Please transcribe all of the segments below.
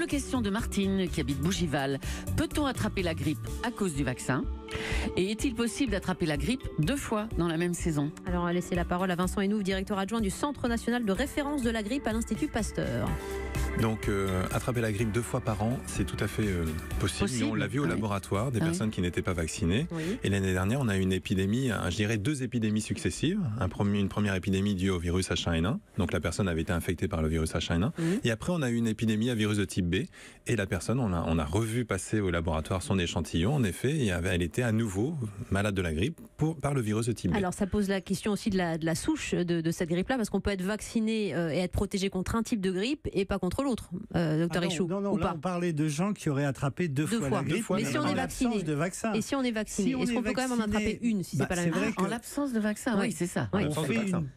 Double question de Martine qui habite Bougival. Peut-on attraper la grippe à cause du vaccin ? Et est-il possible d'attraper la grippe 2 fois dans la même saison ? Alors, on va laisser la parole à Vincent Hénouf, directeur adjoint du Centre national de référence de la grippe à l'Institut Pasteur. Donc, attraper la grippe 2 fois par an, c'est tout à fait possible. Nous, on l'a vu au laboratoire, des personnes qui n'étaient pas vaccinées. Oui. Et l'année dernière, on a eu une épidémie, je dirais 2 épidémies successives. Une première épidémie due au virus H1N1. Donc, la personne avait été infectée par le virus H1N1. Et après, on a eu une épidémie à virus de type B. Et la personne, on a revu passer au laboratoire son échantillon. En effet, elle était à nouveau malade de la grippe par le virus de type B. Alors, ça pose la question aussi de la souche de cette grippe-là, parce qu'on peut être vacciné et être protégé contre un type de grippe et pas contre l'autre, docteur Richoux. Non, là, on parlait de gens qui auraient attrapé deux fois la grippe, mais si on est vacciné, de vaccin. Et si on est vacciné, est-ce qu'on peut quand même en attraper une si c'est pas la même chose ? En l'absence de vaccin, oui, c'est ça.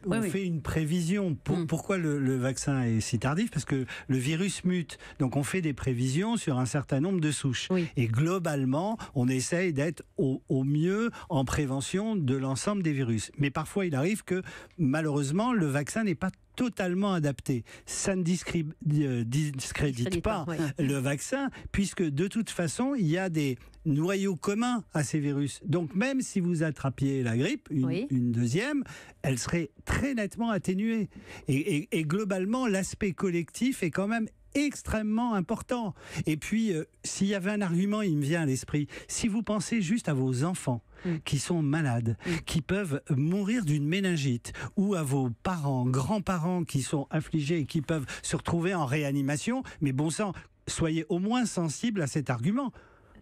On fait une prévision. Pourquoi le vaccin est si tardif ? Parce que le virus mute. Donc on fait des prévisions sur un certain nombre de souches. Oui. Et globalement, on essaye d'être au mieux en prévention de l'ensemble des virus. Mais parfois, il arrive que malheureusement, le vaccin n'est pas totalement adapté. Ça ne discrédite pas le vaccin, puisque de toute façon, il y a des noyaux communs à ces virus. Donc même si vous attrapiez la grippe, une deuxième, elle serait très nettement atténuée. Et globalement, l'aspect collectif est quand même extrêmement important. Et puis, s'il y avait un argument, il me vient à l'esprit, si vous pensez juste à vos enfants qui sont malades, qui peuvent mourir d'une méningite, ou à vos parents, grands-parents qui sont affligés et qui peuvent se retrouver en réanimation, mais bon sang, soyez au moins sensibles à cet argument.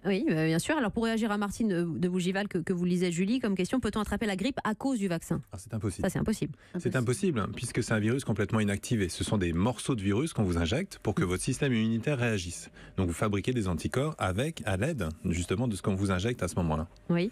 Oui, bien sûr. Alors, pour réagir à Martine de Bougival, que vous lisez, Julie, comme question, peut-on attraper la grippe à cause du vaccin ? C'est impossible. Ça, c'est impossible. C'est impossible, puisque c'est un virus complètement inactivé. Ce sont des morceaux de virus qu'on vous injecte pour que votre système immunitaire réagisse. Donc, vous fabriquez des anticorps à l'aide, justement, de ce qu'on vous injecte à ce moment-là. Oui.